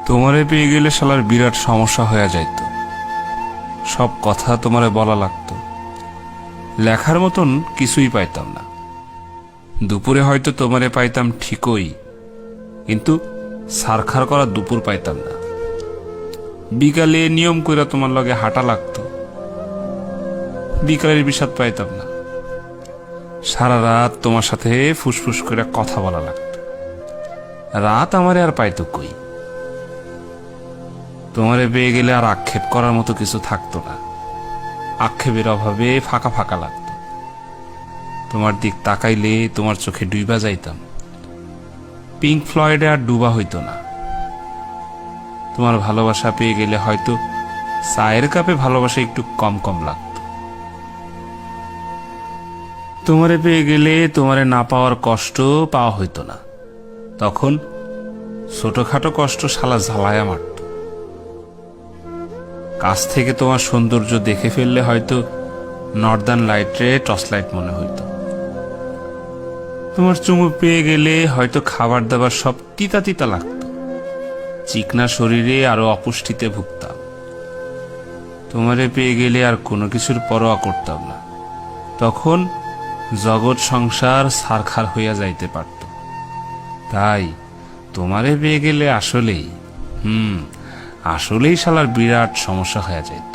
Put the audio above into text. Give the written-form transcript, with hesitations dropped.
তোমারে পেয়ে গেলে শালার বিরাট সমস্যা হয়ে যাইত। সব কথা তোমারে বলা লাগতো, লেখার মতন কিছুই পাইতাম না। দুপুরে হয়তো তোমারে পাইতাম ঠিকই, কিন্তু সারখার করা দুপুর পাইতাম না। বিকালে নিয়ম কইরা তোমার লগে হাঁটা লাগতো, বিকালের বিষাদ পাইতাম না। সারা রাত তোমার সাথে ফুসফুস করে কথা বলা লাগতো, রাত আমারে আর পাইতো কই। তোমারে পেয়ে গেলে আর আক্ষেপ করার মতো কিছু থাকতো না, আক্ষেপের অভাবে ফাঁকা ফাঁকা লাগতো। তোমার দিক তাকাইলে তোমার চোখে ডুইবা যাইতাম, পিঙ্ক ফ্লয়েডে আর ডুবা হইতো না। তোমার ভালোবাসা পেয়ে গেলে হয়তো চায়ের কাপে ভালোবাসা একটু কম কম লাগতো। তোমারে পেয়ে গেলে তোমারে না পাওয়ার কষ্ট পাওয়া হইতো না, তখন ছোটখাটো কষ্ট শালা ঝালায়া মারত। কাছ থেকে তোমার সৌন্দর্য দেখে ফেললে হয়তো নর্দার্ন লাইটে টর্চ লাইট মনে হইতো। তোমার চুমু পেয়ে গেলে হয়তো খাবার দাবার সব তিতা তিতা লাগতো, চিকনা শরীরে আরো অপুষ্টিতে ভুগতাম। তোমারে পেয়ে গেলে আর কোনো কিছুর পরোয়া করতাম না, তখন জগৎ সংসার সারখার হইয়া যাইতে পারত। তাই তোমারে পেয়ে গেলে আসলেই আসলেই শালার বিরাট সমস্যা হয়ে যাইত।